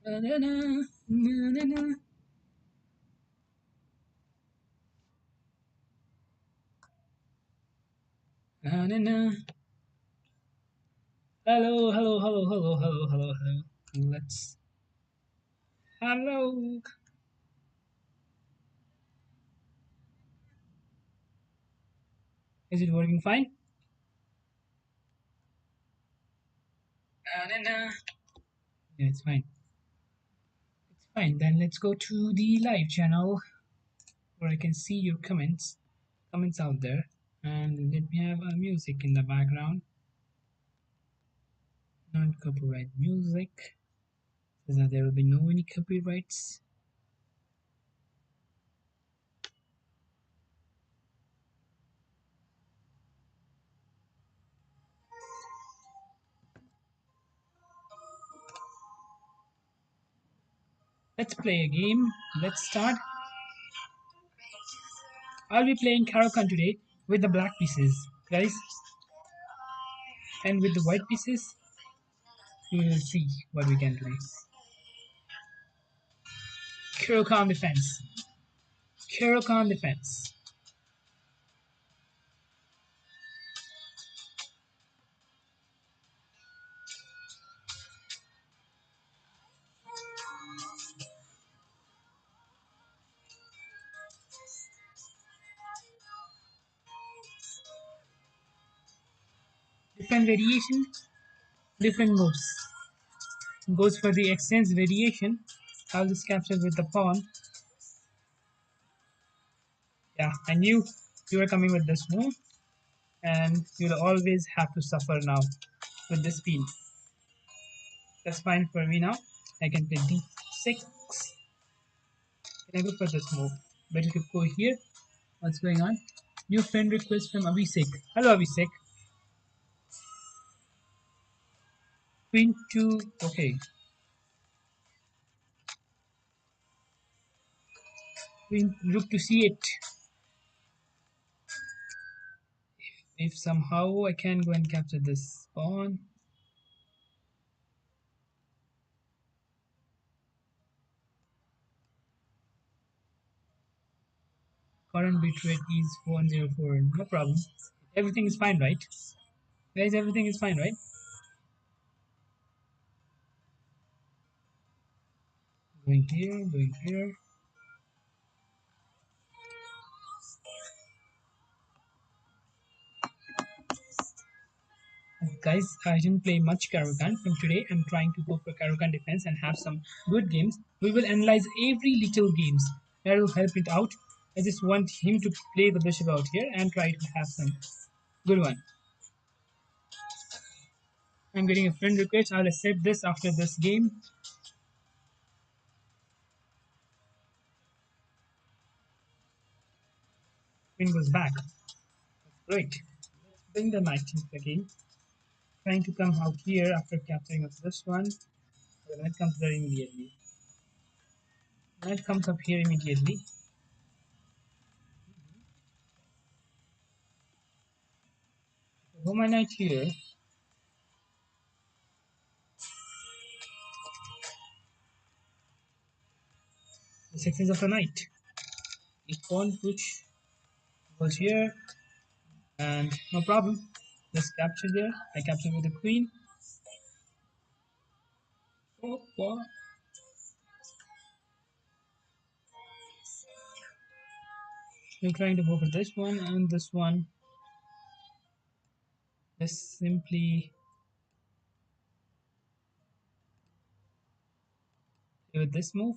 Na, na, na, na, na, na. Na, na, na. Hello, hello, hello, hello, hello, hello, hello. Let's. Hello. Is it working fine? Na, na, na. Yeah, it's fine. It's fine. Then let's go to the live channel where I can see your comments out there. And let me have a music in the background, non-copyright music, so that there will be no any copyrights. Let's play a game. Let's start. I'll be playing Caro-Kann today with the black pieces, guys, and with the white pieces, we will see what we can play. Caro-Kann defense. Caro-Kann defense. Different variation, different moves. Goes for the exchange variation. I'll just capture with the pawn. Yeah, I knew you were coming with this move, and you'll always have to suffer now with this queen. That's fine for me now. I can play d6. Can I go for this move? Better to go here. What's going on? New friend request from Abhishek. Hello, Abhishek. Queen 2. Okay. Queen rook to c8. If somehow I can go and capture this pawn. Current bit rate is 104. No problem. Everything is fine, right? Guys, everything is fine, right? Going here, going here. Guys, I didn't play much Caro-Kann from today. I'm trying to go for Caro-Kann defense and have some good games. We will analyze every little games. That will help it out. I just want him to play the bishop out here and try to have some good one. I'm getting a friend request. I'll accept this after this game. Queen goes back. Great. Let's bring the knight again. Trying to come out here after capturing of this one. The knight comes there immediately. Knight comes up here immediately. Go my knight here. The success of the knight. The pawn push goes here, and no problem. Just capture there. I capture with the queen. Oh, wow. We're trying to go for this one and this one. Just simply with this move,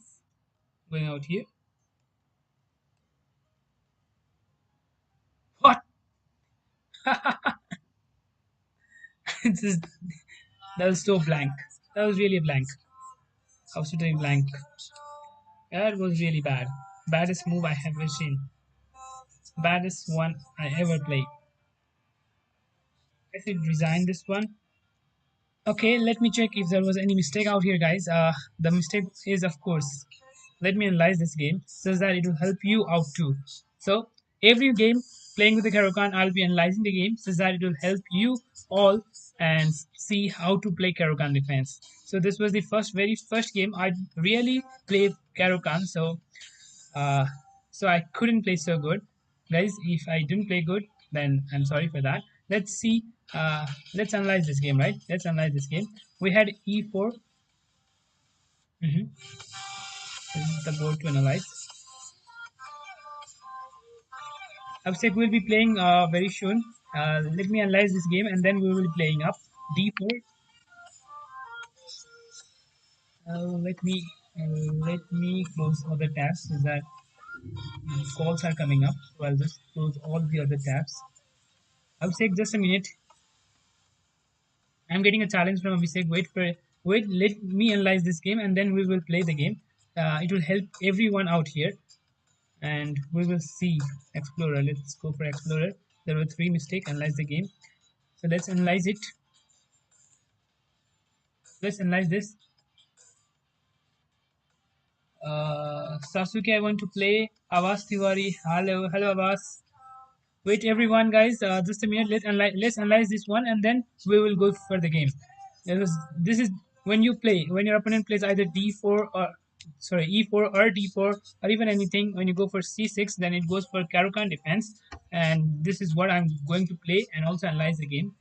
going out here. What? This is, that was so blank. That was really a blank. I was doing blank. That was really bad. Baddest move I have ever seen. Baddest one I ever played. I should resign this one. Okay, let me check if there was any mistake out here, guys. The mistake is, of course, let me analyze this game so that it will help you out too. So, every game playing with the Caro-Kann, I'll be analyzing the game so that it will help you all and see how to play Caro-Kann defense. So this was the very first game I really played Caro-Kann. Uh, so I couldn't play so good, guys. If I didn't play good, then I'm sorry for that. Let's see. Let's analyze this game, right? Let's analyze this game. We had e4. This is the board to analyze. Abhishek will be playing very soon. Let me analyze this game and then we will be playing up d4. Let me close other tabs so that calls are coming up. So I'll just close all the other tabs. Abhishek, just a minute. I'm getting a challenge from Abhishek. Wait. Let me analyze this game and then we will play the game. It will help everyone out here, and we will see Explorer. Let's go for Explorer. There were three mistakes. Analyze the game. So let's analyze it. Let's analyze this. Sasuke, I want to play. Avas Tiwari. Hello, Avas. Wait, everyone, guys. Just a minute. Let's analyze this one, and then we will go for the game. This is when you play when your opponent plays either d4 or e4 or d4 or even anything. When you go for c6, then it goes for Caro-Kann defense, and this is what I'm going to play and also analyze the game.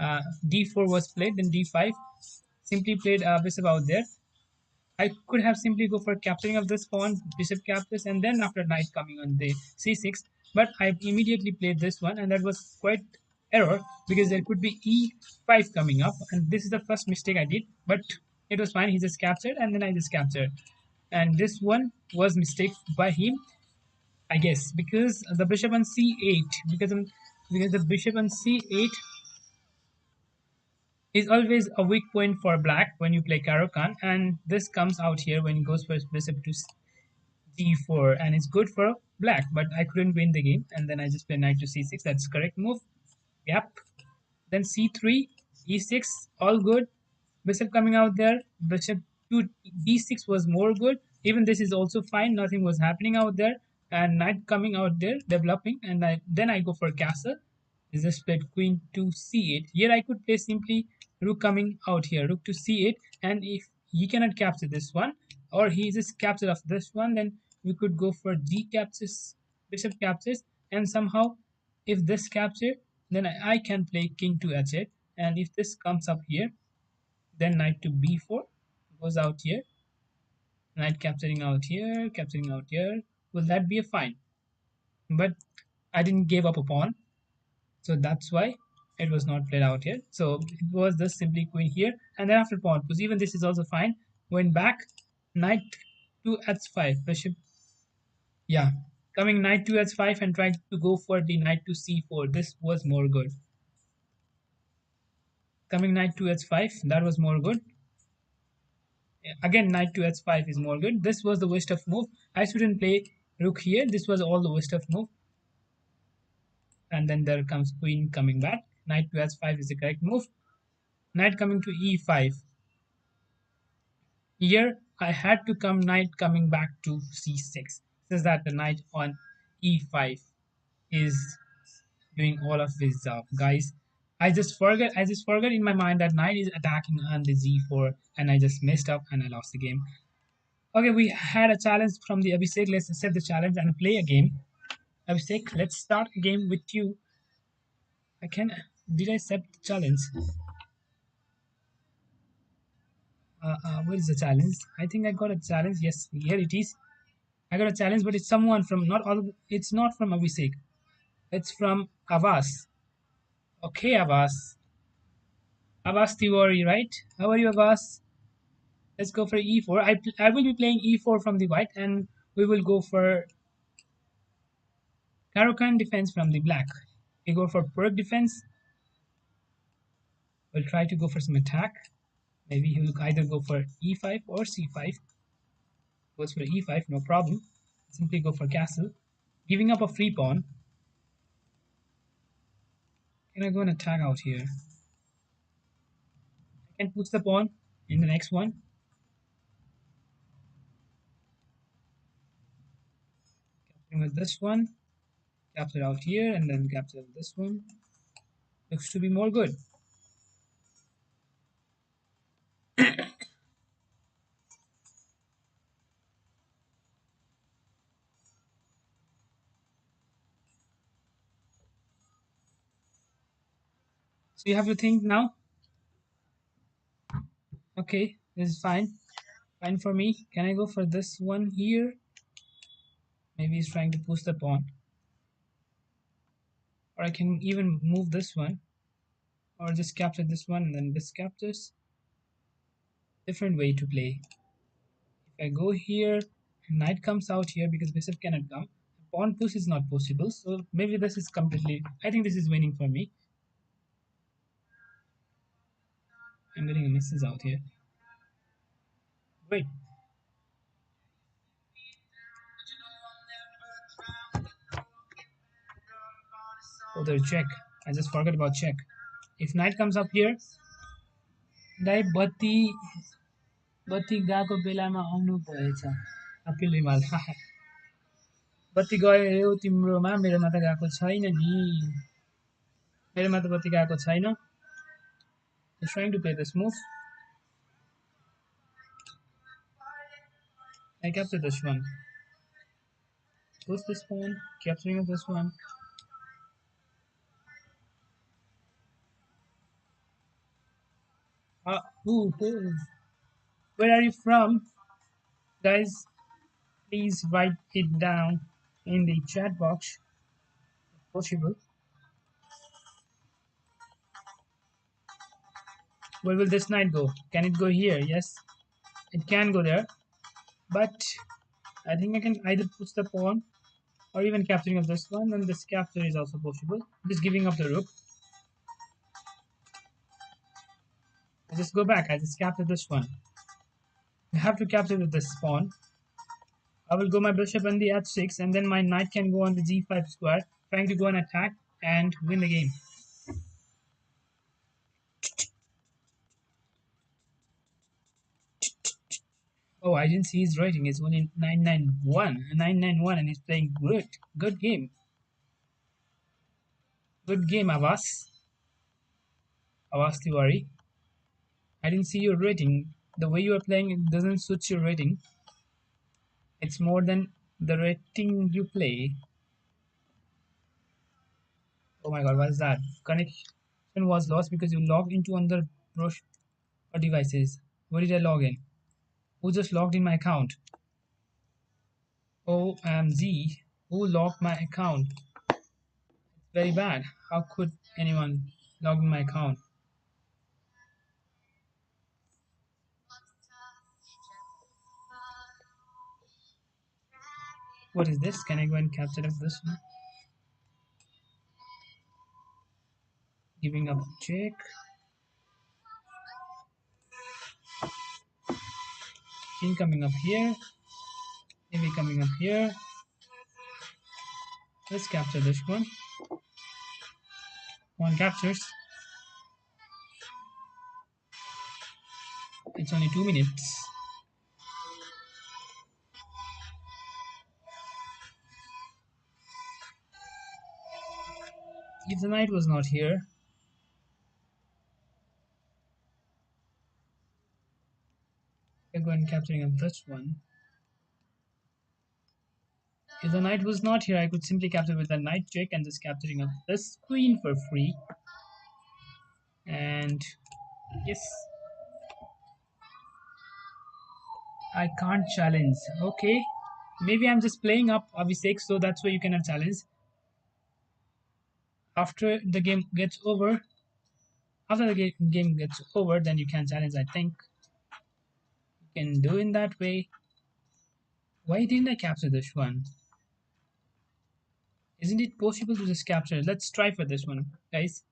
D4 was played, then d5. Simply played bishop out there. I could have simply go for capturing of this pawn, bishop captures, and then after knight coming on the c6. But I immediately played this one, and that was quite error because there could be e5 coming up, and this is the first mistake I did. But it was fine. He just captured, and then I just captured, and this one was mistake by him, I guess, because the bishop on c8, because the bishop on c8 is always a weak point for black when you play Caro-Kann, and this comes out here when it goes for bishop to d4, and it's good for black, but I couldn't win the game, and then I just played knight to c6. That's correct move. Yep. Then c3, e6, all good. Bishop coming out there. Bishop to d6 was more good. Even this is also fine. Nothing was happening out there. And knight coming out there, developing. And then I go for castle. Is just played queen to c8. Here I could play simply rook coming out here. Rook to c8. And if he cannot capture this one, or he just captured of this one, then we could go for d captures, bishop captures, and somehow if this capture, then I can play king to h8, and if this comes up here, then knight to b4 goes out here, knight capturing out here, capturing out here. Will that be a fine? But I didn't give up a pawn, so that's why it was not played out here. So it was just simply queen here, and then after pawn, because even this is also fine. Went back, knight to h5, bishop, yeah, coming knight to h5 and trying to go for the knight to c4. This was more good. Coming knight to h5, that was more good. Again, knight to h5 is more good. This was the worst of move. I shouldn't play rook here. This was all the worst of move. And then there comes queen coming back. Knight to h5 is the correct move. Knight coming to e5. Here I had to come knight coming back to c6. Says that the knight on e5 is doing all of this job, guys. I just forgot in my mind that knight is attacking on the z4, and I just messed up and I lost the game. Okay, we had a challenge from the Abhishek. Let's accept the challenge and play a game. Abhishek, let's start a game with you. I can. Did I accept the challenge? Where is the challenge? I think I got a challenge. Yes, here it is. I got a challenge, but it's someone from not all. It's not from Abhishek. It's from Avas. Okay, Avas. Avas Tiwari, right? How are you, Avas? Let's go for e4. I will be playing e4 from the white, and we will go for Caro-Kann defense from the black. We go for Purk defense. We'll try to go for some attack. Maybe he will either go for e5 or c5. Goes for e5, no problem. Simply go for castle. Giving up a free pawn. Can I go and attack out here? I can push the pawn in the next one. Capturing with this one. Capture out here and then capture this one. Looks to be more good. So you have to think now. Okay, this is fine. Fine for me. Can I go for this one here? Maybe he's trying to push the pawn. Or I can even move this one. Or just capture this one and then this captures. Different way to play. If I go here, knight comes out here because bishop cannot come. Pawn push is not possible. So maybe this is completely... I think this is winning for me. I'm getting misses out here. Wait. Oh, there's check. I just forgot about check. If knight comes up here, दाइ बत्ती गएको बेलामा आउनु भएछ appeal Rimal बत्ती गयो तिम्रोमा मेरोमा त गएको छैन नि मेरोमा त बत्ती गएको छैन He's trying to play this move. I capture this one. Push this pawn, capturing of this one. Ooh, ooh. Where are you from? Guys, please write it down in the chat box if possible. Where will this knight go? Can it go here? Yes, it can go there. But I think I can either push the pawn or even capturing of this one, and this capture is also possible. Just giving up the rook. I just go back. I just capture this one. I have to capture with this pawn. I will go my bishop on the h6, and then my knight can go on the g5 square, trying to go and attack and win the game. Oh, I didn't see his rating. It's only 991, and he's playing good. Good game. Good game, Avas Tiwari. I didn't see your rating. The way you are playing it doesn't suit your rating. It's more than the rating you play. Oh my god, what is that? Connection was lost because you logged into other brush or devices. Where did I log in? Who just logged in my account? OMG. Who logged my account? Very bad. How could anyone log in my account? What is this? Can I go and capture this one? Giving up check. King coming up here. Maybe coming up here. Let's capture this one. One captures. It's only 2 minutes. If the knight was not here, I go and capturing of this one. If the knight was not here, I could simply capture with the knight check and just capturing of this queen for free. And yes, I can't challenge. Okay, maybe I'm just playing up Abhishek, so that's why you cannot challenge. After the game gets over, game gets over, then you can challenge. I think you can do in that way. Why didn't I capture this one? Isn't it possible to just capture it? Let's try for this one, guys.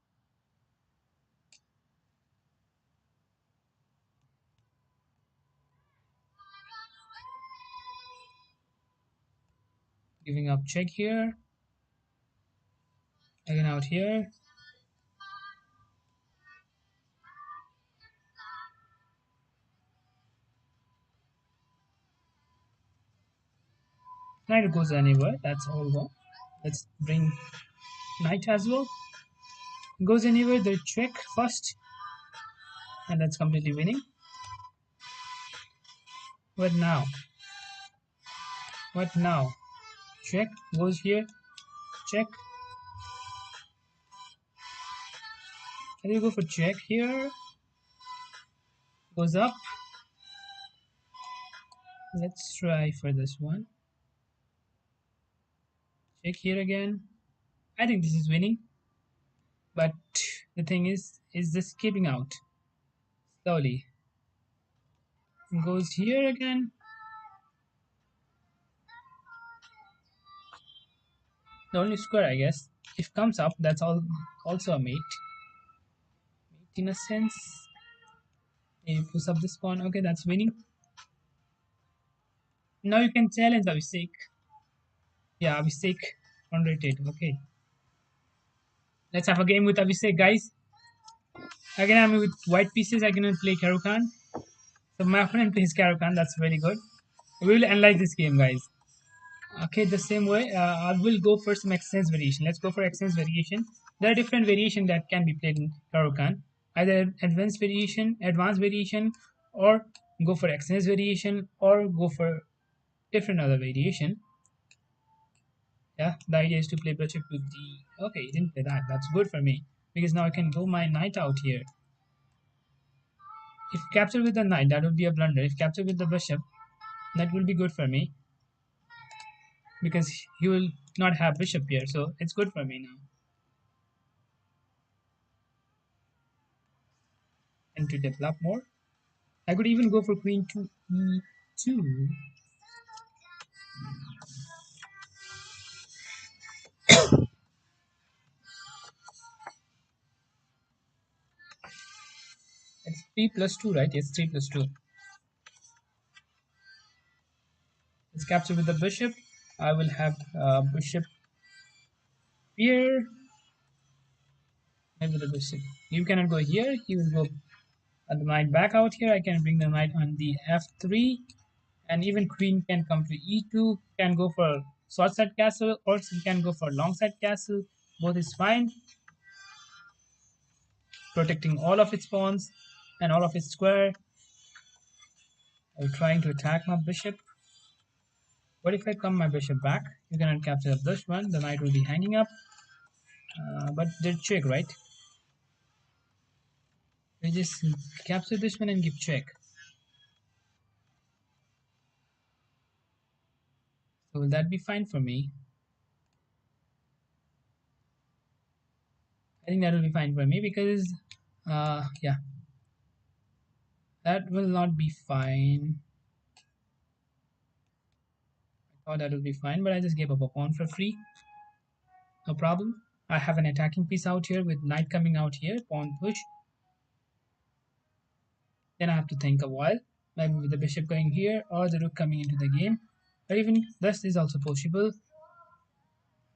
Giving up check here. Again out here. Knight goes anywhere. That's all gone. Let's bring knight as well. Goes anywhere, the check first, and that's completely winning. What now? What now? Check goes here. Check. Can you go for check here? Goes up. Let's try for this one. Check here again. I think this is winning, but the thing is this skipping out slowly. Goes here again. The only square, I guess. If comes up, that's all. Also a mate. Mate in a sense. Maybe push up this pawn. Okay, that's winning. Now you can challenge Abhishek. Yeah, Abhishek unrated. Okay, let's have a game with Abhishek, guys. Again, I'm with white pieces. I cannot play Caro-Kann. So my opponent plays Caro-Kann. That's very good. We will analyze this game, guys. Okay, the same way. I will go for some exchange variation. Let's go for exchange variation. There are different variations that can be played in Caro-Kann. Either advanced variation, or go for exchange variation, or go for different other variation. Yeah, the idea is to play bishop to d. Okay, he didn't play that. That's good for me because now I can go my knight out here. If capture with the knight, that would be a blunder. If capture with the bishop, that will be good for me because he will not have bishop here. So it's good for me now. And to develop more, I could even go for queen to e2. It's 3 plus 2, right? Yes, 3 plus 2. Let's capture with the bishop. I will have bishop here. And with the bishop. You cannot go here. He will go the knight back out here. I can bring the knight on the f3. And even queen can come to e2. Can go for short side castle, or you can go for long side castle. Both is fine. Protecting all of its pawns and all of its square. I'm trying to attack my bishop. What if I come my bishop back? You cannot capture this one. The knight will be hanging up. But they're check, right? We just capture this one and give check. So will that be fine for me? I think that will be fine for me because, yeah, that will not be fine. I thought that will be fine, but I just gave up a pawn for free. No problem. I have an attacking piece out here with knight coming out here, pawn push. Then I have to think a while, maybe with the bishop going here or the rook coming into the game. Or even this is also possible.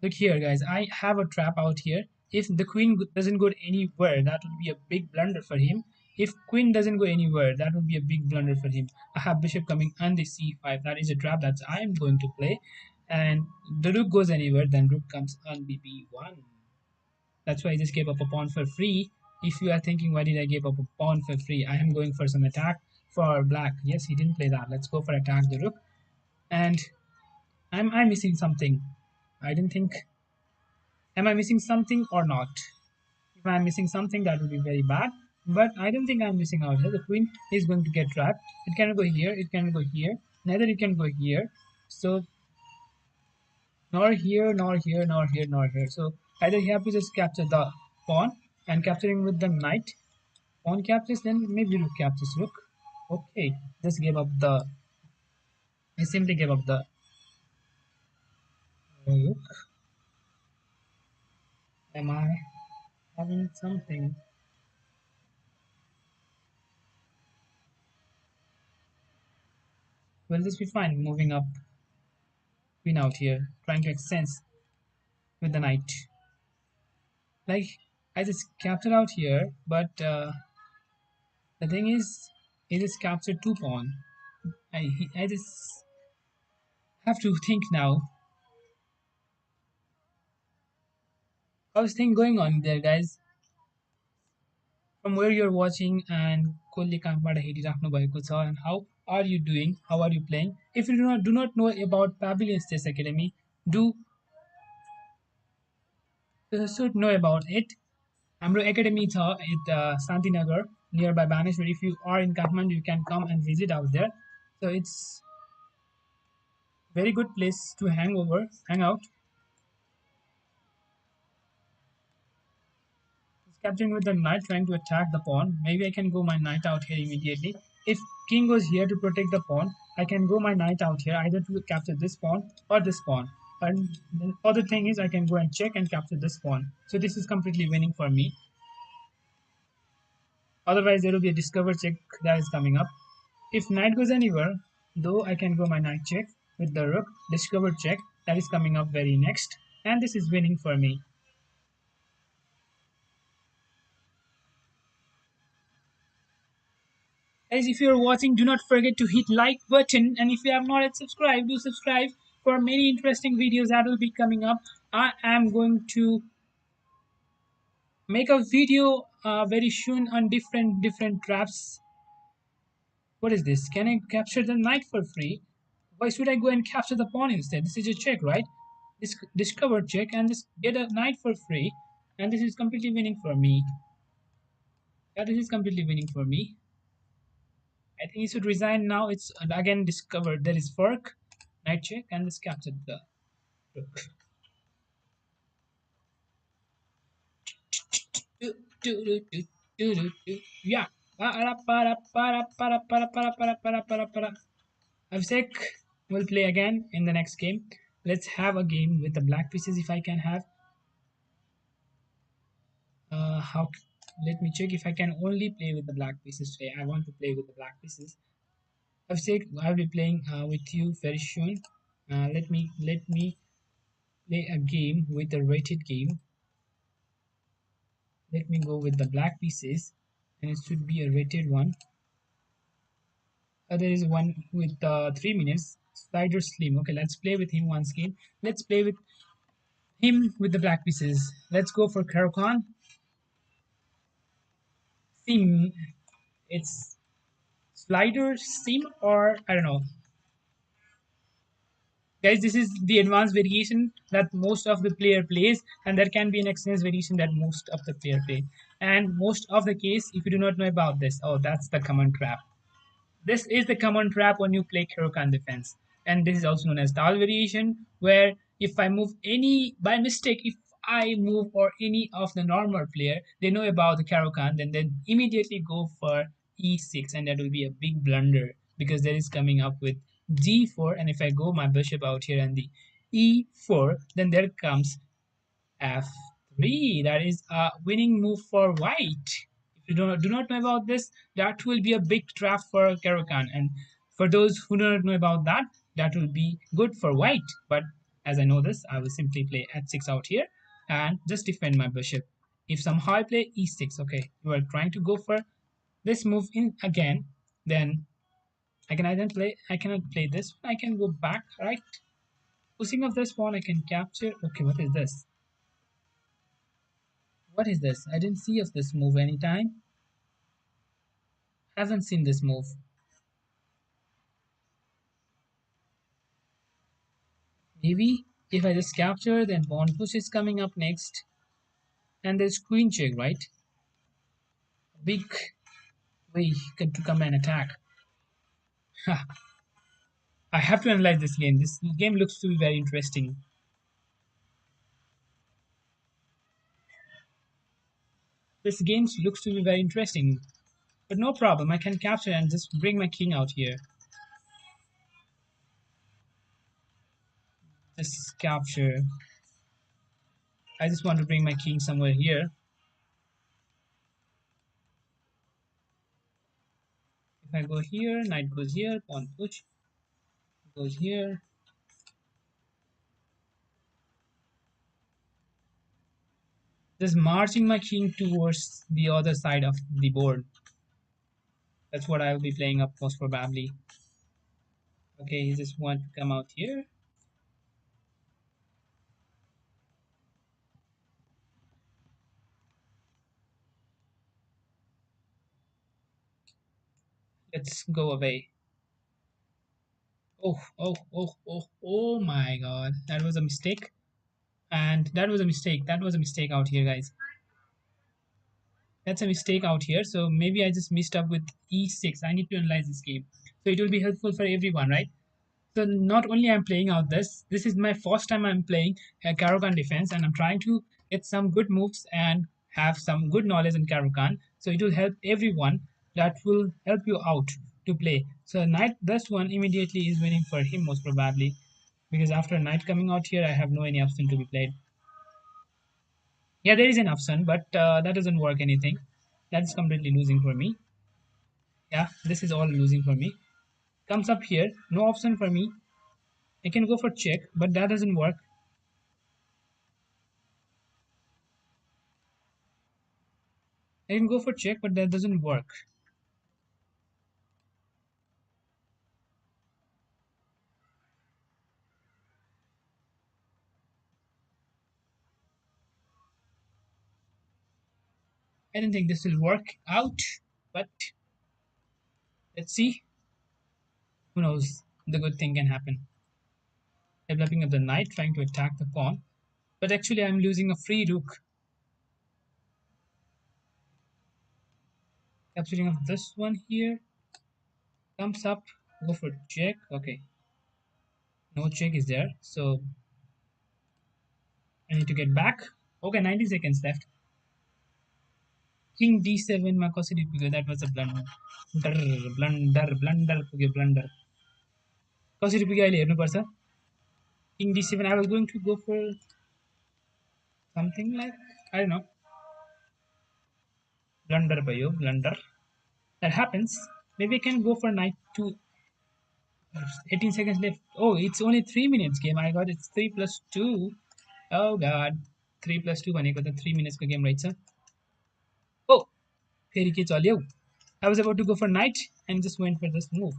Look here, guys. I have a trap out here. If the queen doesn't go anywhere, that would be a big blunder for him. If queen doesn't go anywhere, that would be a big blunder for him. I have bishop coming on the c5. That is a trap that I am going to play. And the rook goes anywhere, then rook comes on the b1. That's why I just gave up a pawn for free. If you are thinking, why did I give up a pawn for free? I am going for some attack for black. Yes, he didn't play that. Let's go for attack the rook. And I'm missing something. I didn't think. Am I missing something or not? If I'm missing something, that would be very bad. But I don't think I'm missing out here. The queen is going to get trapped. It cannot go here. It cannot go here. Neither it can go here. So nor here, nor here, nor here, nor here. So either you have to just capture the pawn, and capturing with the knight. Pawn captures, then maybe rook captures rook. Okay, just gave up the. I simply gave up the rook. Am I having something? Will this be fine? Moving up, queen out here, trying to exchange with the knight. Like I just captured out here, but the thing is, it is captured two pawn. I just have to think now. How's thing going on there, guys? From where you're watching and कसले कहाँबाट हेरिराख्नु भएको छ and how are you doing? How are you playing? If you do not know about Pavilion Chess Academy, do should know about it. हाम्रो academy छ at Santinagar nearby Baneshwar. If you are in Kathmandu, you can come and visit out there. So it's very good place to hang out. He's capturing with the knight, trying to attack the pawn. Maybe I can go my knight out here immediately. If king goes here to protect the pawn, I can go my knight out here either to capture this pawn or this pawn. And the other thing is I can go and check and capture this pawn. So this is completely winning for me. Otherwise, there will be a discover check that is coming up. If knight goes anywhere, though I can go my knight check with the rook, discover check that is coming up very next. And this is winning for me. Guys, if you're watching, do not forget to hit like button, and if you have not yet subscribed, do subscribe for many interesting videos that will be coming up. I am going to make a video very soon on different traps. What is this? Can I capture the knight for free? Why should I go and capture the pawn instead? This is a check, right? Discover check and just get a knight for free, and this is completely winning for me. Yeah, this is completely winning for me. I think he should resign now. It's again discovered there is fork, knight check, and this captured the rook. Yeah. Avsek will play again in the next game. Let's have a game with the black pieces if I can have. How? Let me check if I can only play with the black pieces today. I want to play with the black pieces. Avsek, I'll be playing with you very soon. Let me play a game with a rated game. Let me go with the black pieces, and it should be a rated one. There is one with 3 minutes. Spider Slim. Okay, let's play with him once again. Let's play with him with the black pieces. Let's go for Caro-Kann. Sim. It's slider sim or I don't know. Guys, this is the advanced variation that most of the player plays, and there can be an extended variation that most of the player play. And most of the case, if you do not know about this, oh, that's the common trap. This is the common trap when you play Caro-Kann defense. And this is also known as Dal variation, where if I move any, by mistake, if I move or any of the normal player, they know about the Caro-Kann, then they immediately go for e6, and that will be a big blunder because that is coming up with g4. And if I go my bishop out here and the e4, then there comes f3. That is a winning move for white. If you do not know about this, that will be a big trap for Caro-Kann. And for those who do not know about that, that will be good for white. But as I know this, I will simply play h6 out here and just defend my bishop. If somehow I play e6, okay, you are trying to go for this move in again, then I cannot play this. I can go back, right? Pushing of this pawn, I can capture. Okay, what is this? What is this? I didn't see of this move anytime. Haven't seen this move. Maybe if I just capture, then pawn push is coming up next. And there's queen check, right? Big way to come and attack. I have to analyze this game. This game looks to be very interesting. This game looks to be very interesting. But no problem, I can capture and just bring my king out here. Just capture. I just want to bring my king somewhere here. If I go here, knight goes here, pawn push goes here. Just marching my king towards the other side of the board. That's what I will be playing up most probably. Okay, he just want to come out here. Let's go away. Oh my god. That was a mistake. And that was a mistake. That was a mistake out here, guys. That's a mistake out here. So maybe I just messed up with e6. I need to analyze this game. So it will be helpful for everyone, right? So not only I'm playing out this is my first time I'm playing Caro-Kann defense, and I'm trying to get some good moves and have some good knowledge in Caro-Kann. So it will help everyone. That will help you out to play. So knight this one immediately is winning for him most probably, because after knight coming out here, I have no any option to be played. Yeah, there is an option, but that doesn't work anything. That's completely losing for me. Yeah, this is all losing for me. Comes up here, no option for me. I can go for check, but that doesn't work. I can go for check, but that doesn't work. I don't think this will work out, but let's see. Who knows? The good thing can happen. Developing of the knight, trying to attack the pawn, but actually I'm losing a free rook. Capturing of this one here comes up. Go for check. Okay, no check is there, so I need to get back. Okay, 90 seconds left. King d7 Makosi did that was a blunder. Blunder पुग्यो blunder. कसरी पुग्यो अहिले हेर्नुपर्छ. King d7 I was going to go for something like, I don't know, blunder भयो blunder. That happens. Maybe I can go for knight to 18 seconds left. Oh, it's only 3 minutes game. I got it's 3 plus 2. Oh god. 3 plus 2 भनेको त 3 minutes को game रहेछ. Oh, फेरि के चल्यो? I was about to go for knight and just went for this move.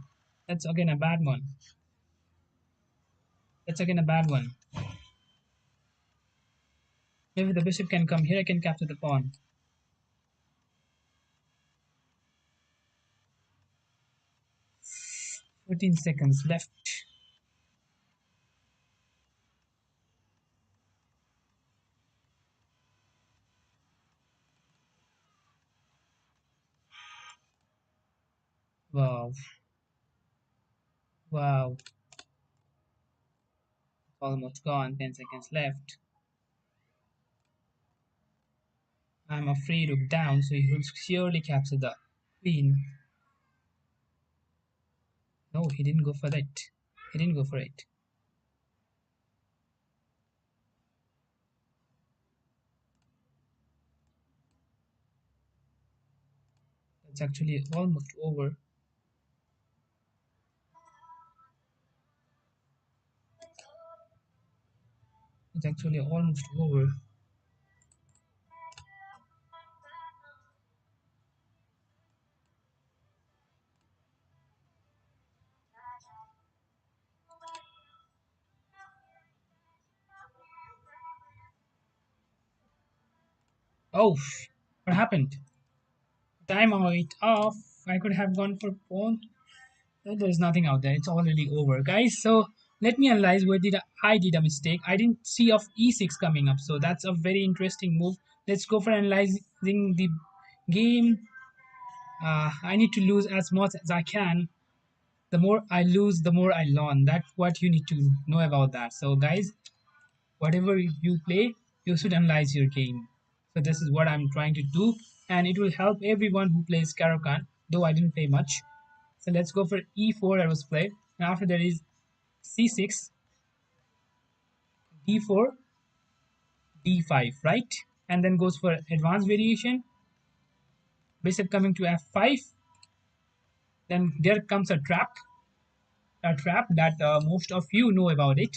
That's again a bad one. That's again a bad one. Maybe the bishop can come here. I can capture the pawn. 14 seconds left. Wow. Wow. Almost gone. 10 seconds left. I'm a free rook down, so he will surely capture the queen. No, he didn't go for that. He didn't go for it. It's actually almost over. It's actually almost over. Oh, what happened? Time out off. I could have gone for pawn. There's nothing out there. It's already over, guys. So let me analyze where did a mistake. I didn't see of e6 coming up, so that's a very interesting move. Let's go for analyzing the game. I need to lose as much as I can. The more I lose, the more I learn. That's what you need to know about that. So, guys, whatever you play, you should analyze your game. So this is what I'm trying to do, and it will help everyone who plays Caro-Kann, though I didn't play much. So let's go for e4 I was played, and after there is c6, d4, d5, right? And then goes for advanced variation, bishop coming to f5, then there comes a trap that most of you know about it,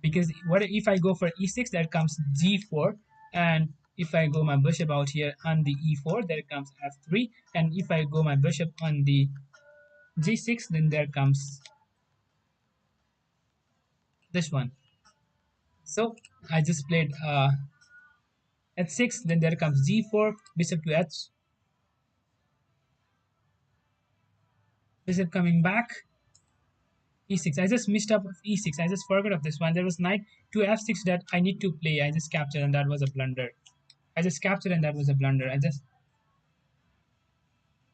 because what if I go for e6, there comes g4, and if I go my bishop out here on the e4, there comes f3, and if I go my bishop on the g6, then there comes this one. So I just played h6, then there comes g4, bishop to h, Bishop coming back. E6. I just missed up E6. I just forgot of this one. There was knight to F6 that I need to play. I just captured and that was a blunder. I just captured and that was a blunder. I just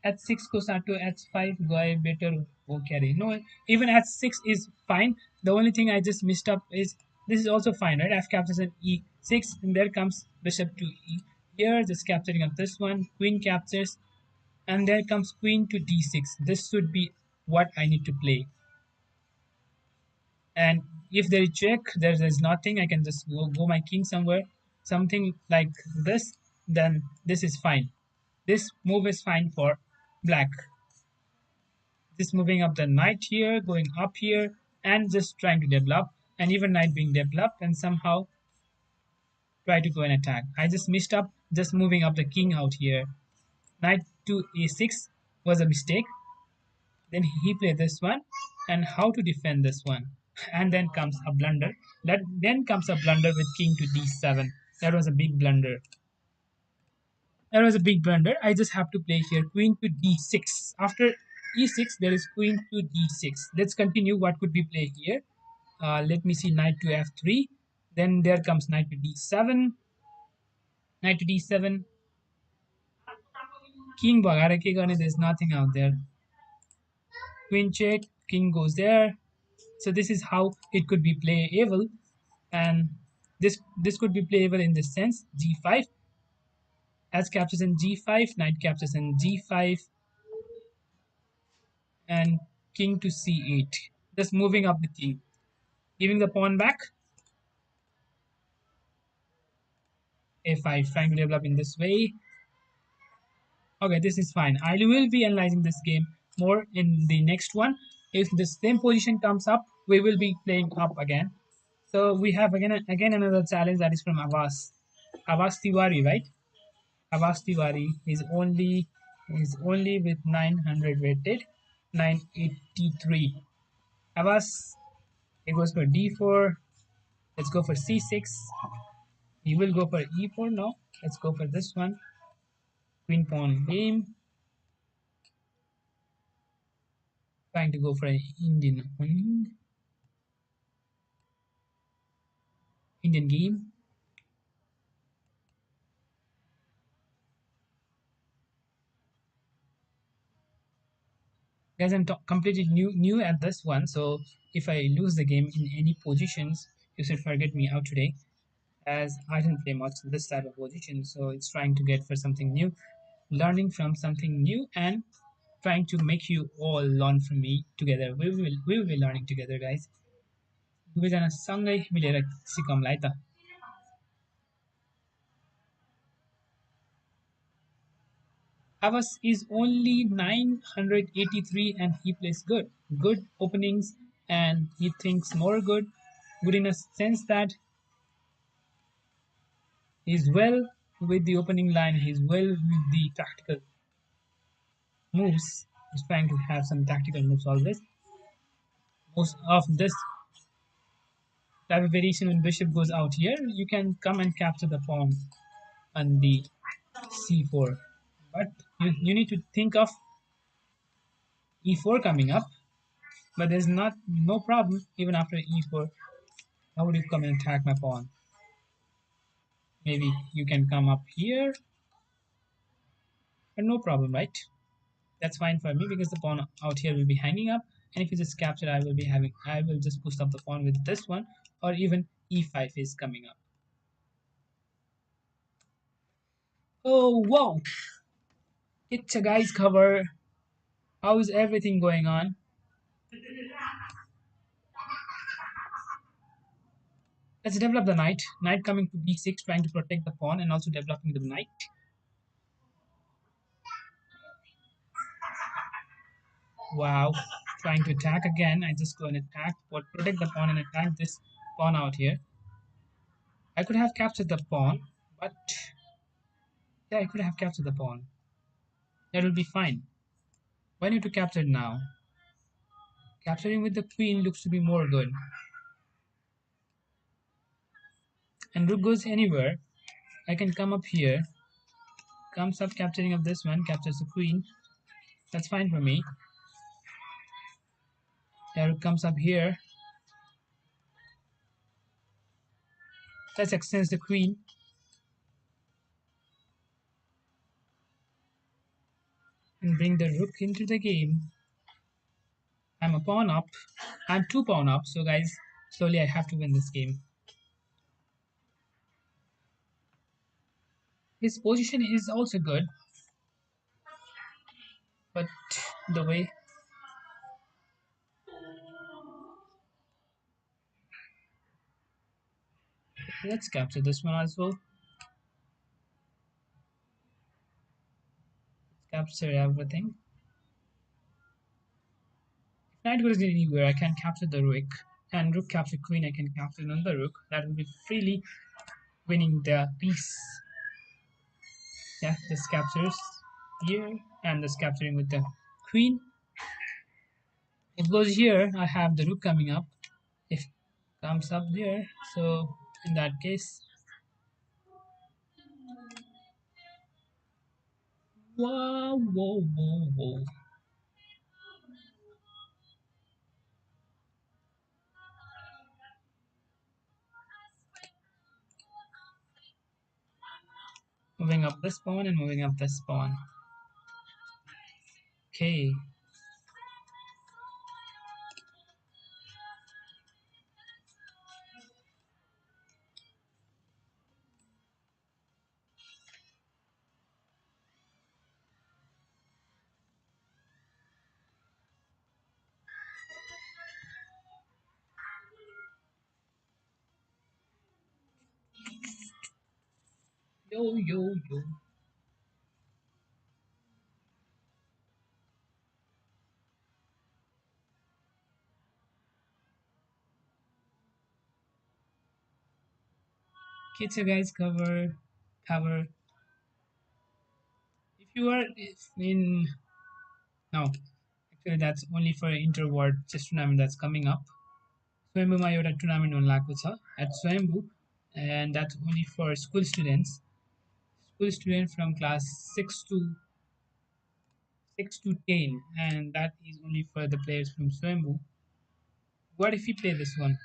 H6 goes out to H5. Guy better go carry. No, even H6 is fine. The only thing I just missed up is this is also fine, right? F captures an E6 and there comes bishop to E. Here, just capturing of this one. Queen captures and there comes queen to D6. This should be what I need to play. And if there is check, there's nothing. I can just go my king somewhere, something like this. Then this is fine. This move is fine for black. Just moving up the knight here, going up here, and just trying to develop. And even knight being developed, and somehow try to go and attack. I just missed up just moving up the king out here. Knight to a6 was a mistake. Then he played this one, and how to defend this one. And then comes a blunder. Then comes a blunder with king to d7. That was a big blunder. That was a big blunder. I just have to play here queen to d6. After e6, there is queen to d6. Let's continue what could be played here. Let me see knight to f3. Then there comes knight to d7. Knight to d7. King bhagara ke garne, there's nothing out there. Queen check. King goes there. So this is how it could be playable, and this could be playable in this sense. G5, as captures in G5, knight captures in G5, and king to C8. Just moving up the king, giving the pawn back. A5, trying to develop in this way. Okay, this is fine. I will be analyzing this game more in the next one. If the same position comes up, we will be playing up again. So we have again another challenge that is from Abbas Tiwari, right? Abbas Tiwari is only with 900 rated, 983. Abbas, it goes for d4. Let's go for c6. He will go for e4 now. Let's go for this one. Queen pawn game. Trying to go for an Indian game. Guys, I'm completely new at this one, so if I lose the game in any positions, you should forget me out today, as I don't play much this type of position. So it's trying to get for something new, learning from something new, and trying to make you all learn from me together. We will be learning together, guys. दुवैजना सँगै मिलेर सिकौँला है त. Havas is only 983 and he plays good. Good openings and he thinks more good in a sense that he's well with the opening line, he's well with the tactical moves. He's trying to have some tactical moves always. Most of this type of variation when bishop goes out here, you can come and capture the pawn on the c4. But you need to think of e4 coming up, but there's no problem even after e4. How would you come and attack my pawn? Maybe you can come up here, but no problem, right? That's fine for me because the pawn out here will be hanging up, and if you just capture, I will just push up the pawn with this one, or even e5 is coming up. Oh wow! It's a guy's cover. How is everything going on? Let's develop the knight. Knight coming to b6, trying to protect the pawn and also developing the knight. Wow, trying to attack again. I just go and attack, but protect the pawn and attack this pawn out here. I could have captured the pawn, but yeah, I could have captured the pawn. That will be fine. Why need to capture it now? Capturing with the queen looks to be more good. And rook goes anywhere. I can come up here. Comes up capturing of this one, captures the queen. That's fine for me. There it comes up here. Let's extend the queen and bring the rook into the game. I'm a pawn up. I'm two pawn up. So guys, slowly I have to win this game. His position is also good, but the way, let's capture this one as well. Capture everything. If knight goes anywhere, I can capture the rook. And rook capture queen, I can capture another rook. That will be freely winning the piece. Yeah, this captures here, and this capturing with the queen. If it goes here, I have the rook coming up. If comes up there, so in that case, whoa, whoa, whoa, whoa. Moving up this pawn and moving up this pawn. Okay. Yo, yo, yo. Okay, so guys, cover. If you are in no, actually that's only for interward chess tournament that's coming up. Swayambhu एउटा tournament हुन छ at Swayambhu, and that's only for school students. School students from class 6 to 10, and that is only for the players from Swayambhu. What if we play this one?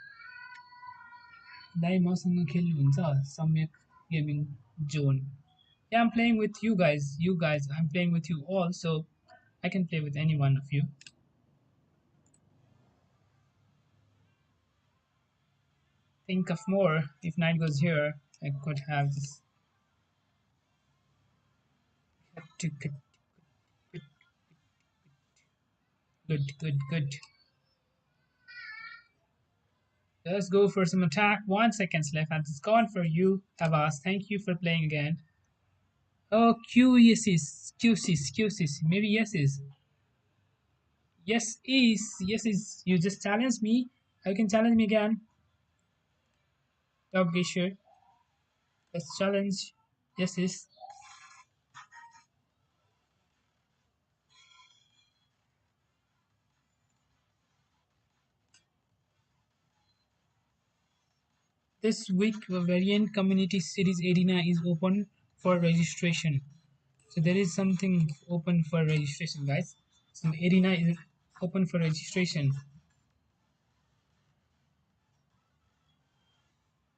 दाइ मसँग खेल्नुहुन्छ सम्यक gaming zone. Yeah, I'm playing with you guys. I'm playing with you all, so I can play with any one of you. Think of more. If knight goes here, I could have this. Good, good, good. Let's go for some attack. 1 second left, and it's gone for you, Abbas. Thank you for playing again. Oh, Q yes is maybe yes is yes is. You just challenge me. You can challenge me again. Okay, sure. Let's challenge. Yes is. This week, Variant Community Series Arena is open for registration. So there is something open for registration, guys. So Arena is open for registration.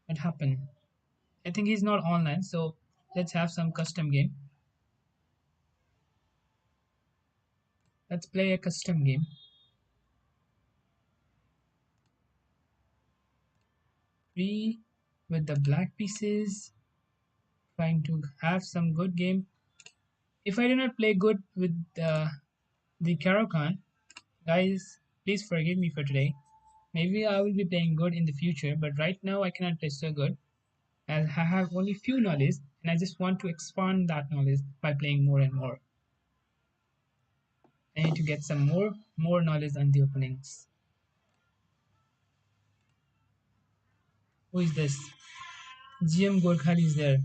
What happened? I think he's not online, so let's have some custom game. Let's play a custom game. Three with the black pieces, trying to have some good game. If I do not play good with the Caro-Kann, guys, please forgive me for today. Maybe I will be playing good in the future, but right now I cannot play so good as I have only few knowledge, and I just want to expand that knowledge by playing more and more. I need to get some more knowledge on the openings. Who is this? GM Gorkhali is there.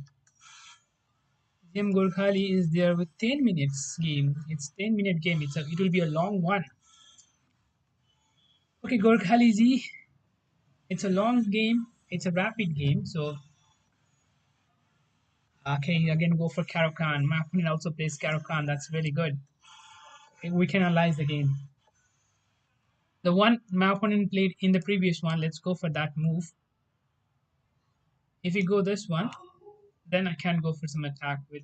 GM Gorkhali is there with 10 minutes game. It's 10-minute game. It will be a long one. Okay, Gorkhali ji, it's a long game. It's a rapid game. So okay, again go for Caro-Kann. My opponent also plays Caro-Kann. That's really good. Okay, we can analyze the game. The one my opponent played in the previous one, let's go for that move. If you go this one, then I can go for some attack with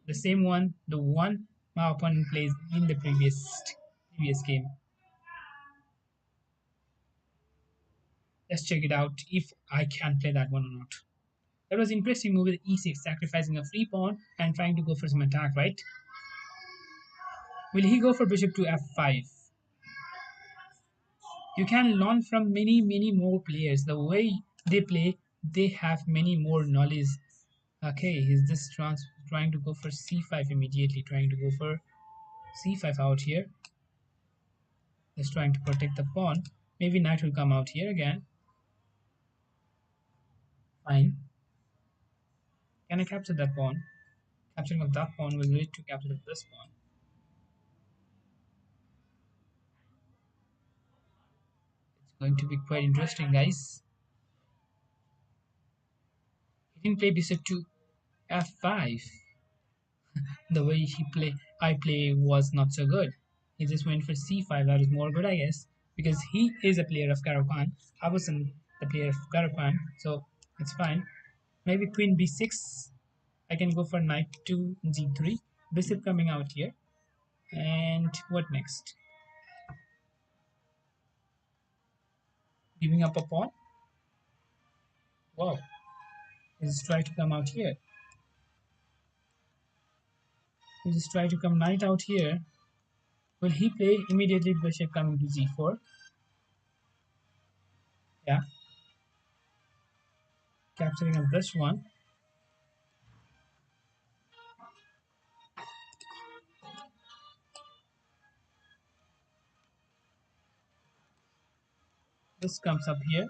the same one, the one my opponent plays in the previous game. Let's check it out if I can play that one or not. That was interesting move with e6, sacrificing a free pawn and trying to go for some attack, right? Will he go for bishop to f5? You can learn from many more players. The way they play, they have many more knowledge. Okay, is this trying to go for c5 immediately, trying to go for c5 out here. He's trying to protect the pawn. Maybe knight will come out here again. Fine. Can I capture that pawn? Capturing of that pawn will lead to capture of this pawn. It's going to be quite interesting, guys. He didn't play bishop to f5. The way I play was not so good. He just went for c5. That is more good, I guess, because he is a player of Caro-Kann. I wasn't the player of Caro-Kann, so it's fine. Maybe queen b6. I can go for knight to g3. Bishop coming out here. And what next? Giving up a pawn. Wow. Let's try to come out here. Let's try to come knight out here. Will he play immediately bishop coming to g4? Yeah. Capturing of this one. This comes up here.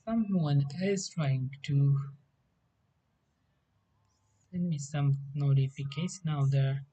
Someone is trying to send me some notification now there.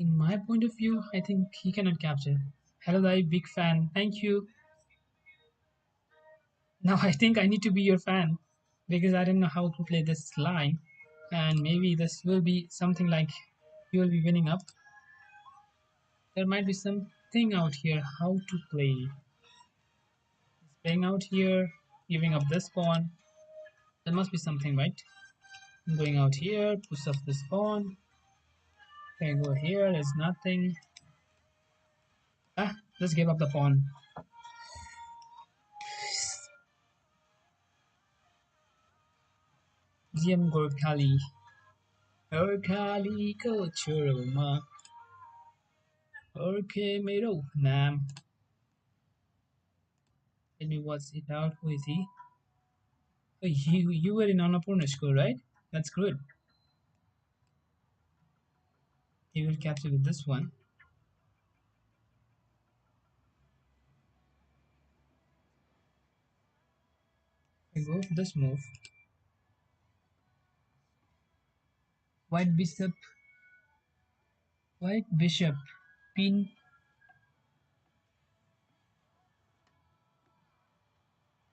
In my point of view, I think he cannot capture. Hello, I big fan. Thank you. Now I think I need to be your fan because I don't know how to play this line, and maybe this will be something like you will be winning up. There might be something out here how to play. It's playing out here, giving up this pawn. There must be something, right? I'm going out here, push off this pawn. Okay, go here, there's nothing. Ah, let's give up the pawn. Diam Gorkali. Gorkali ko churuma. Orke mero nam. Tell me what's it out. Who is he? Oh, you were in Annapurna school, right? That's good. He will capture with this one. I go for this move. White bishop. White bishop. Pin.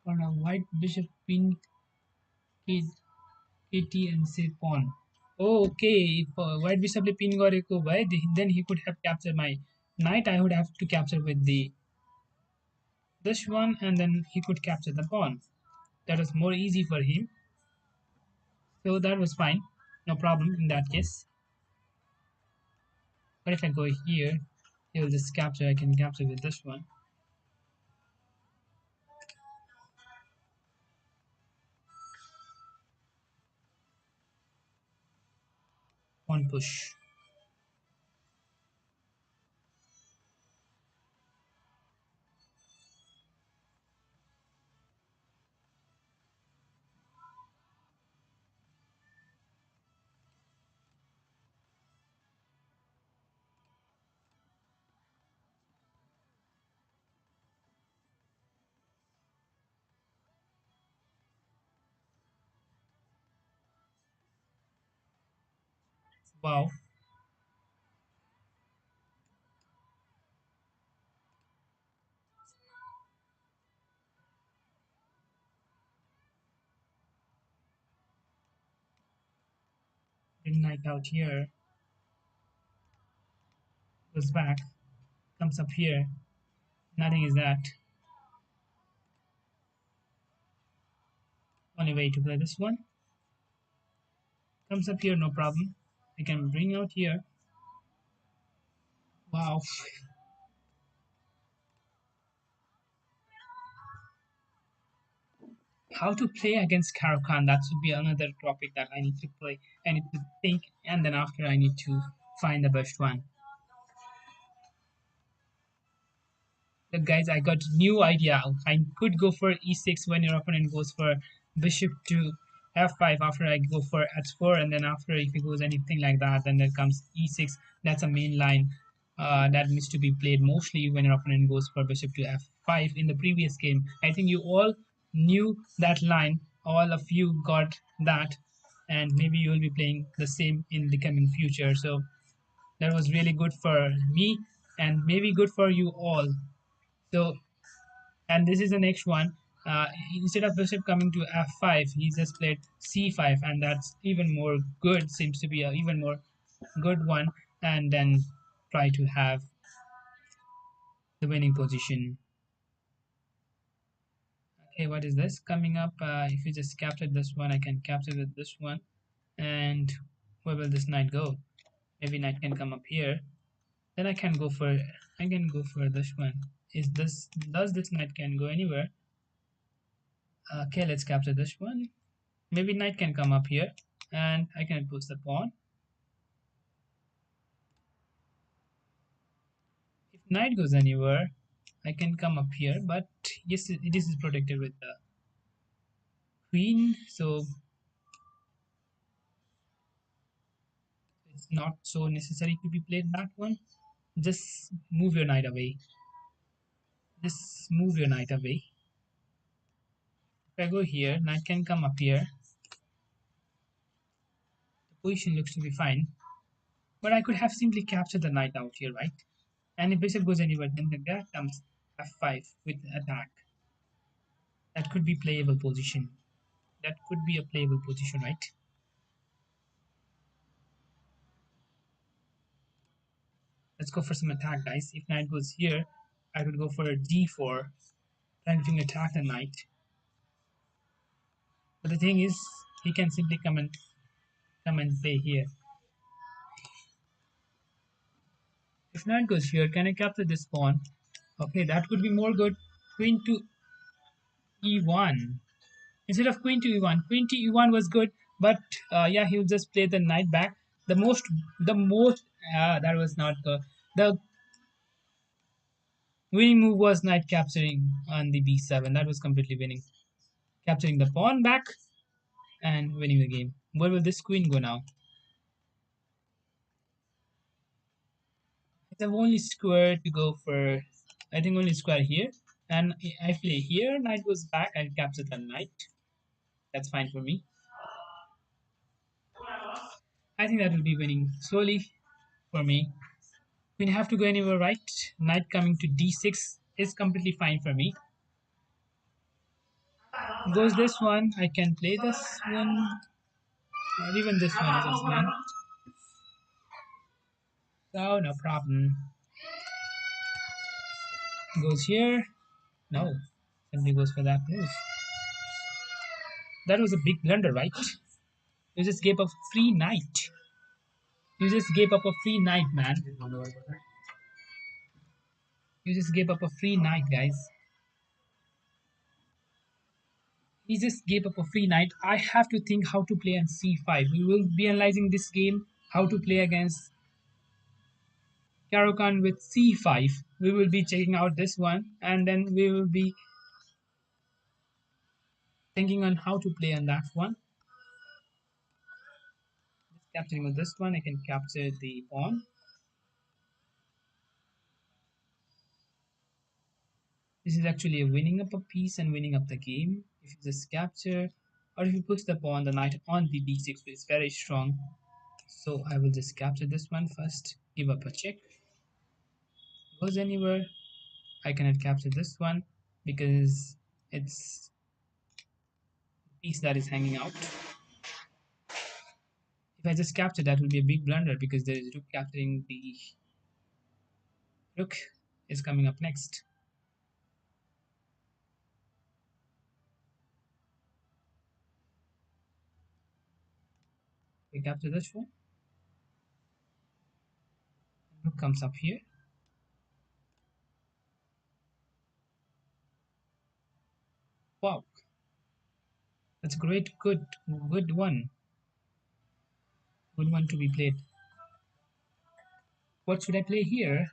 On a white bishop pin. Kid. KT and say pawn. Oh, okay. If white bishop le pin gareko bhai, then he could have captured my knight. I would have to capture with the this one, and then he could capture the pawn. That was more easy for him. So that was fine. No problem in that case. But if I go here, he will just capture. I can capture with this one. Pawn push. Wow, bring knight out here, goes back, comes up here. Nothing is that. Only way to play this one. Comes up here, no problem. I can bring out here. Wow. How to play against Caro-Kann? That should be another topic that I need to play. I need to think, and then after I need to find the best one. Look, guys, I got new idea. I could go for e6 when your opponent goes for bishop to f5 after I go for h4, and then after if he goes anything like that, then there comes e6. That's a main line that needs to be played mostly when your opponent goes for bishop to f5 in the previous game. I think you all knew that line. All of you got that, and maybe you will be playing the same in the coming future. So that was really good for me, and maybe good for you all. So, and this is the next one. Instead of bishop coming to f5, he just played c5, and that's even more good. Seems to be a even more good one. And then try to have the winning position. Okay, what is this coming up? If you just capture this one, I can capture with this one. And where will this knight go? Maybe knight can come up here. Then I can go for this one. Is this does this knight can go anywhere? Okay, let's capture this one. Maybe knight can come up here and I can push the pawn. If knight goes anywhere, I can come up here, but yes, it is protected with the queen, so it's not so necessary to be played that one. Just move your knight away. Just move your knight away. If I go here, knight can come up here. The position looks to be fine, but I could have simply captured the knight out here, right? And if bishop goes anywhere, then the guy comes f5 with attack. That could be playable position. That could be a playable position, right? Let's go for some attack, guys. If knight goes here, I could go for a d4, trying to attack the knight. But the thing is, he can simply come and play here. If knight goes here, can I capture this pawn? Okay, that could be more good. Queen to e1. Instead of queen to e1 was good, but yeah, he'll just play the knight back. The most that was not the winning move was knight capturing on the b7. That was completely winning, capturing the pawn back and winning the game. Where will this queen go now? I have only square to go for. I think only square here, and I play here. Knight goes back. I capture the knight. That's fine for me. I think that will be winning slowly for me. We have to go anywhere, right? Knight coming to d6 is completely fine for me. Goes this one. I can play this one, or even this one is also fine. So no problem. Goes here. No, simply goes for that move. That was a big blunder, right? You just gave up free knight. You just gave up a free knight, man. You just gave up a free knight, guys. He just gave up a free knight. I have to think how to play on c5. We will be analyzing this game, how to play against Caro-Kann with c5. We will be checking out this one, and then we will be thinking on how to play on that one. Just capturing with this one, I can capture the pawn. This is actually a winning up a piece and winning up the game. If you just capture, or if you push the pawn, the knight on the d6 is very strong. So I will just capture this one first, give up a check. Goes anywhere, I cannot capture this one because it's piece that is hanging out. If I just capture that will be a big blunder because there is rook capturing the rook is coming up next. We capture this one, rook comes up here. Wow, that's great, good one. Good one to be played. What should I play here?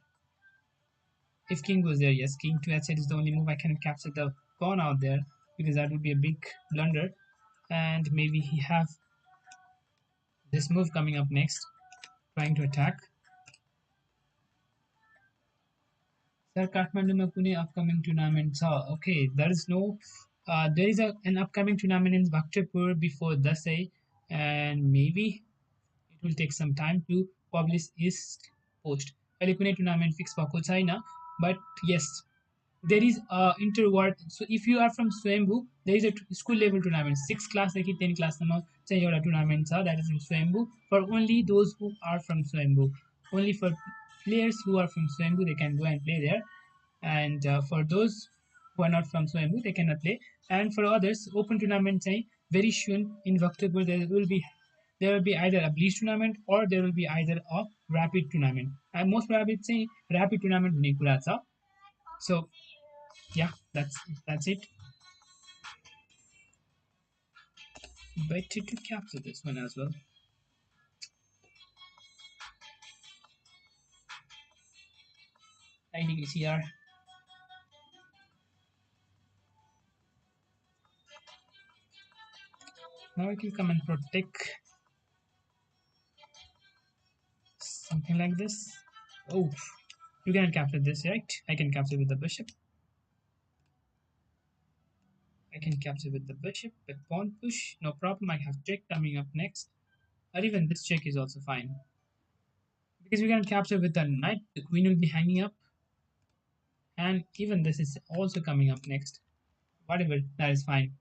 If king goes there, yes, king to h8 is the only move. I cannot capture the pawn out there because that would be a big blunder. And maybe he have this move coming up next, trying to attack. Sir, Kathmandu कुनै upcoming tournament छ? Okay, there is an upcoming tournament in Bhaktapur before Dasai, and maybe it will take some time to publish his post. अहिले कुनै tournament fix भएको छैन, but yes, there is a interward. So if you are from Swayambhu, there is a school level tournament, 6th class देखि 10 class सम्म चाहिँ एउटा tournament छ, that is in Swayambhu, for only those who are from Swayambhu. Only for players who are from Swayambhu they can go and play there, and for those who are not from Swayambhu they cannot play. And for others, open tournament चाहिँ very soon in Bhaktapur there will be either a bleach tournament or there will be either a rapid tournament, and most probably चाहिँ rapid tournament हुने कुरा छ. So yeah, that's it. Better to capture this one as well. I think it's here. Now I can come and protect something like this. Oh, you cannot capture this, right? I can capture with the bishop. I can capture with the bishop, with pawn push, no problem. I have check coming up next, or even this check is also fine because we can capture with the knight. The queen will be hanging up, and even this is also coming up next. Whatever, that is fine.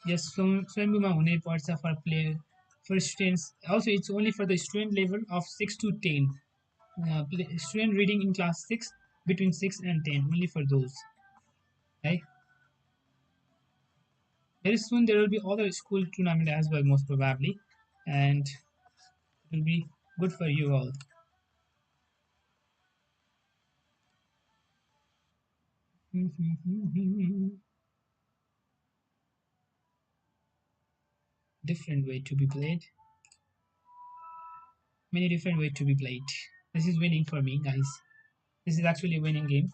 Yes, स्वयम्भूमा हुनै पर्छ for player, for students. Also, it's only for the student level of 6 to 10. Student reading in class 6, between 6 and 10, only for those. Right? Very soon there will be other school tournament as well, most probably, and it will be good for you all. Different way to be played. Many different way to be played. This is winning for me, guys. This is actually a winning game.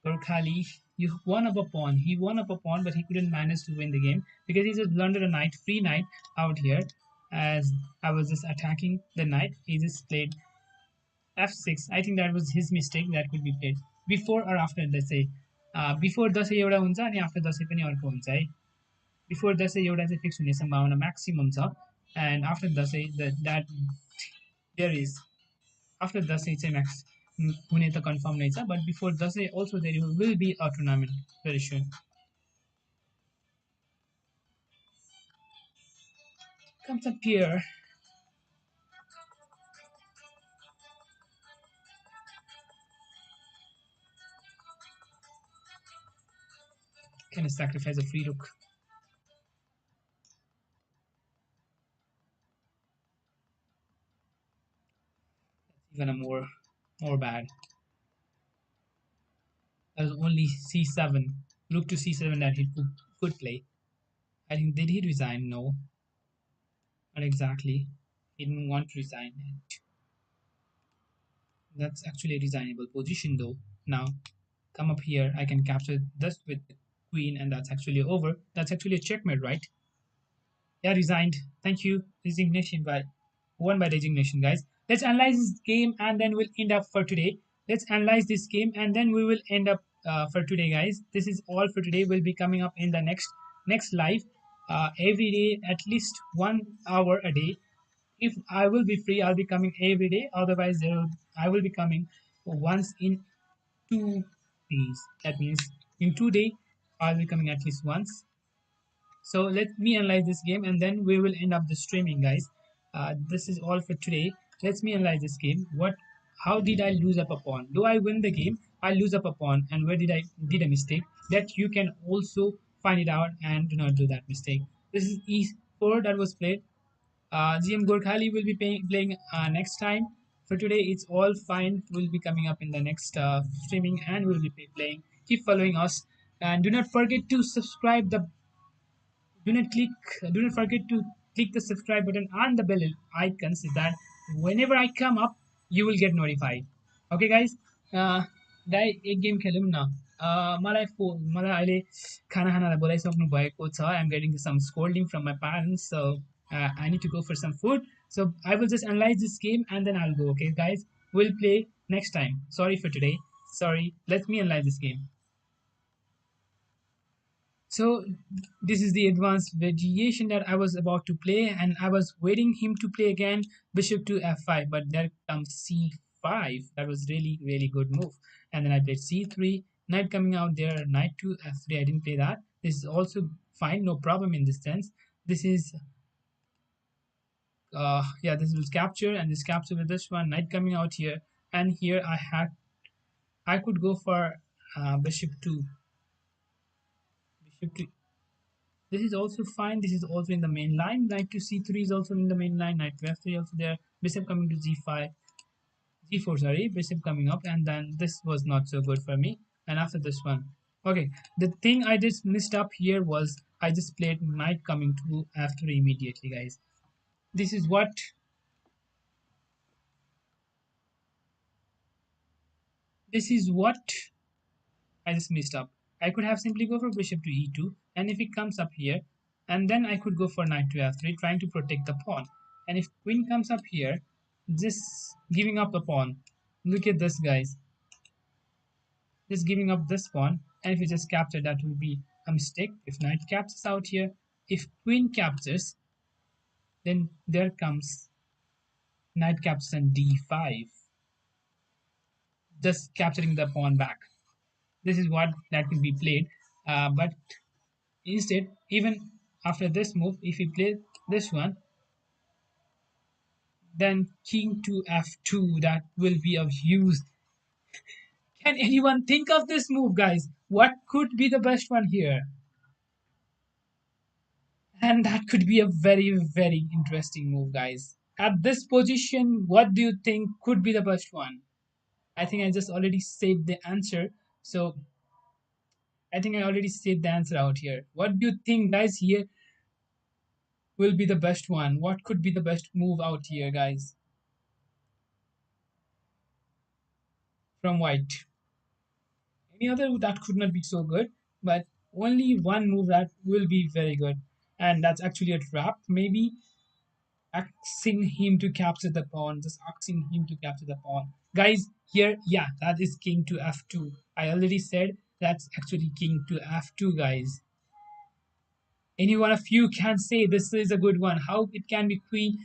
Gorkhali, you won up a pawn. He won up a pawn, but he couldn't manage to win the game because he just blundered a knight, free knight out here. As I was just attacking the knight, he just played f6. I think that was his mistake. That could be played before or after Dashain. Before Dashain एउटा हुन्छ अनि after Dashain पनि अर्को हुन्छ है. Before Dashain एउटा चाहिँ fix हुने सम्भावना maximum छ, and after Dashain that there is, after Dashain चाहिँ max हुने त confirm नै छ, but before Dashain also there will be a tournament very soon. Comes up here. Can I sacrifice a free rook? That's even a more bad. There's only c7, rook to c7 that he could play. I think, did he resign? No, not exactly. He didn't want to resign. That's actually a resignable position though. Now, come up here. I can capture this with the queen, and that's actually over. That's actually a checkmate, right? Yeah, resigned. Thank you. Resignation by won by resignation, guys. Let's analyze this game and then we'll end up for today. let's analyze this game and then we will end up for today, guys. This is all for today. We'll be coming up in the next live every day, at least 1 hour a day. If I will be free, I'll be coming every day. Otherwise, I will be coming once in 2 days. That means in 2 days, I'll be coming at least once. So let me analyze this game and then we will end up the streaming, guys. This is all for today. Let me analyze this game. How did I lose up a pawn? Do I win the game? I lose up a pawn, and where did I did a mistake? That you can also find it out and do not do that mistake. This is E4 that was played. GM Gorkhali will be playing next time. For today, it's all fine. We'll be coming up in the next streaming and we'll be playing. Keep following us and do not forget to subscribe the do not forget to click the subscribe button and the bell icon so that whenever I come up you will get notified. Okay guys, दाइ एक game खेलौँ न. मलाई अहिले खाना खानालाई बोलाइसक्नु भएको छ. I'm getting some scolding from my parents, so I need to go for some food. So I will just analyze this game and then I'll go. Okay guys, we'll play next time. Sorry for today. Sorry, let me analyze this game. So this is the advanced variation that I was about to play, and I was waiting him to play again bishop to f5, but there comes c5. That was really good move. And then I played c3, knight coming out there, knight to f3. I didn't play that. This is also fine, no problem in this sense. This is yeah, this was capture, and this capture with this one, knight coming out here, and here I could go for bishop to. This is also fine. This is also in the main line. Knight to c3 is also in the main line. Knight to f3 also there. Bishop coming to g5, g4. Sorry, bishop coming up, and then this was not so good for me. And after this one, okay. The thing I just missed up here was I just played knight coming to f3 immediately, guys. This is what this is what I just messed up. I could have simply go for bishop to e2, and if it comes up here, and then I could go for knight to f3, trying to protect the pawn. And if queen comes up here, just giving up the pawn. Look at this, guys. Just giving up this pawn, and if you just capture, that will be a mistake. If knight captures out here, if queen captures, then there comes knight captures and d5, just capturing the pawn back. This is what that will be played, but instead, even after this move, if we play this one, then king to f2, that will be of use. Can anyone think of this move, guys? What could be the best one here? And that could be a very interesting move, guys. At this position, what do you think could be the best one? I think I just already said the answer. So I think I already said the answer out here. What do you think, guys, here will be the best one? What could be the best move out here, guys, from white? Any other that could not be so good, but only one move that will be very good, and that's actually a trap. Maybe asking him to capture the pawn, just asking him to capture the pawn. Guys, here, yeah, that is king to f2. I already said that's actually king to f2, guys. Any one of you can say this is a good one. How it can be queen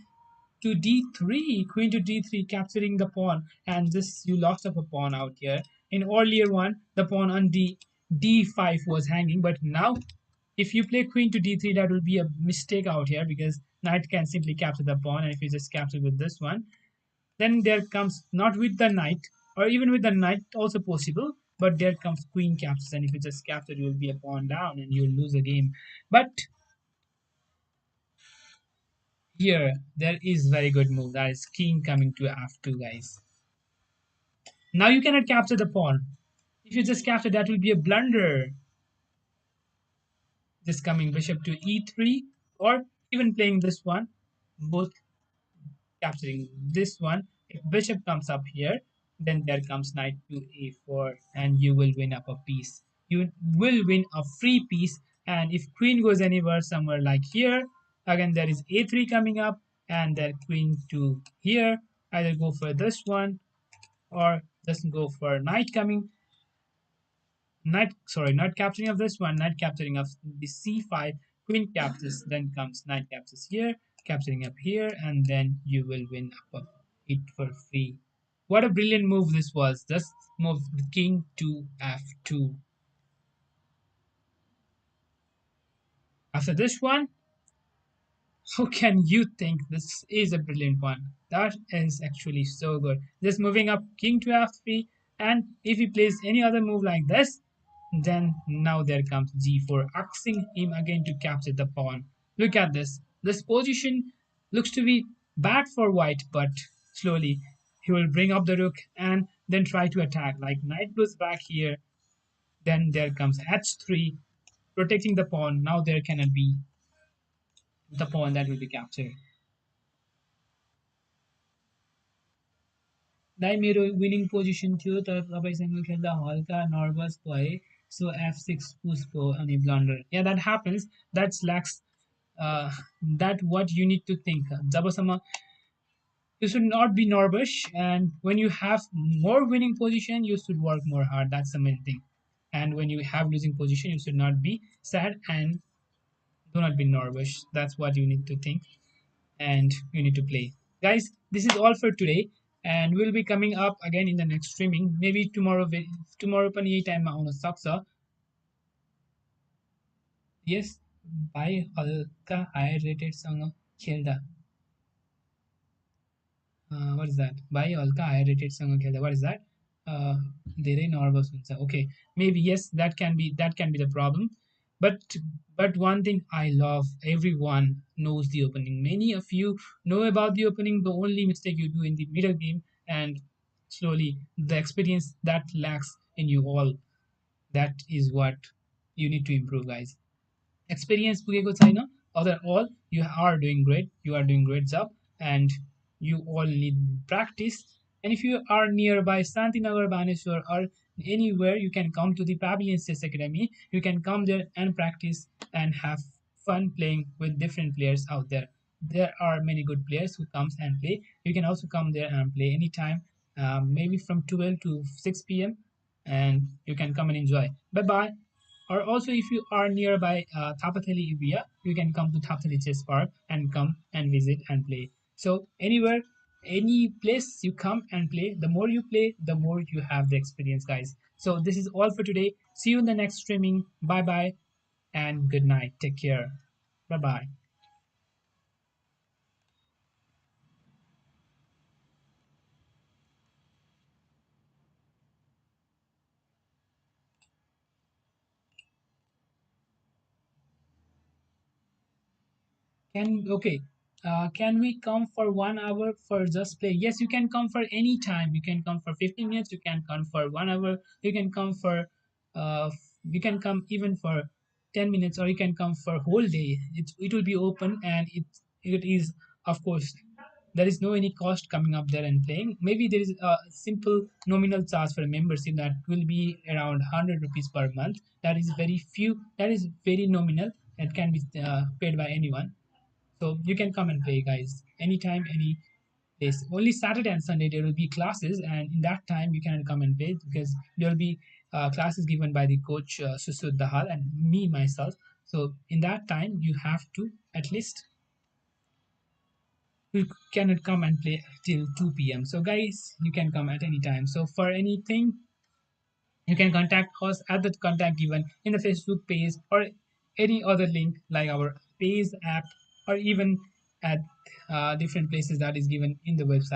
to d3, queen to d3, capturing the pawn, and this you lost of a pawn out here. In earlier one, the pawn on d5 was hanging, but now if you play queen to d3, that will be a mistake out here because knight can simply capture the pawn, and if you just capture with this one, then there comes not with the knight, or even with the knight also possible, but there comes queen captures, and if you just capture, you will be a pawn down and you will lose the game. But here, there is very good move. That is king coming to f2, guys. Now you cannot capture the pawn. If you just capture, that will be a blunder. Just coming bishop to e3, or even playing this one, both capturing this one. If bishop comes up here, then there comes knight to a4, and you will win up a piece. You will win a free piece, and if queen goes anywhere, somewhere like here, again there is a3 coming up, and then queen to here. Either go for this one, or Just go for knight coming, knight, sorry, not capturing of this one, knight capturing of the c5, queen captures, then comes knight captures here, capturing up here, and then you will win up it for free. What a brilliant move this was. Just move the king to f2. After this one, how can you think this is a brilliant one? That is actually so good. Just moving up king to f3, and if he plays any other move like this, then now there comes g4, asking him again to capture the pawn. Look at this. This position looks to be bad for white, but slowly he will bring up the rook and then try to attack. Like knight goes back here, then there comes h3, protecting the pawn. Now there cannot be the pawn that will be captured. दाइ मेरो winning position थियो तर तपाईँसँग खेल्दा हल्का nervous भए सो f6 पुस भयो अनि ब्लन्डर या that happens that's lacks that what you need to think जबसम्म you should not be nervous, and when you have more winning position you should work more hard. That's the main thing. And when you have losing position you should not be sad and do not be nervous. That's what you need to think, and you need to play. Guys, this is all for today, and we'll be coming up again in the next streaming. Maybe tomorrow, tomorrow पनि यही टाइममा आउन सक्छ. Yes, भाइ हल्का higher रेटेडसँग खेल्दा what is that? भाइ हल्का हायर रेटेडसँग खेल्दा what is that? धेरै नर्भस हुन्छ. Okay, maybe yes, that can be the problem. But one thing I love, everyone knows the opening. Many of you know about the opening. The only mistake you do in the middle game, and slowly the experience that lacks in you all. That is what you need to improve, guys. Experience पुगेको छैन. Other all, you are doing great. You are doing great job, and you all need practice. And if you are nearby Santinagar, Baneshwar, or anywhere, you can come to the Pavilion Chess Academy. You can come there and practice and have fun playing with different players out there. There are many good players who comes and play. You can also come there and play anytime, maybe from 12 to 6 p.m. and you can come and enjoy. Bye bye. Or also, if you are nearby Thapatali area, you can come to Thapatali Chess Park and come and visit and play. So anywhere, any place you come and play, the more you play, the more you have the experience, guys. So this is all for today. See you in the next streaming. Bye bye and good night. Take care. Bye bye. Can okay. Can we come for 1 hour for just play? Yes, you can come for any time. You can come for 15 minutes. You can come for 1 hour. You can come for you can come even for 10 minutes, or you can come for whole day. It will be open, and it is, of course, there is no any cost coming up there and playing. Maybe there is a simple nominal charge for a membership that will be around 100 rupees per month. That is very few. That is very nominal. That can be paid by anyone, so you can come and play, guys, anytime, any place. Only Saturday and Sunday there will be classes, and in that time you can come and play because there will be classes given by the coach Susud Dahal and me myself. So in that time you have to at least you cannot come and play till 2 p.m. So guys, you can come at any time. So for anything, you can contact us at the contact given in the Facebook page or any other link like our page app, or even at different places that is given in the website.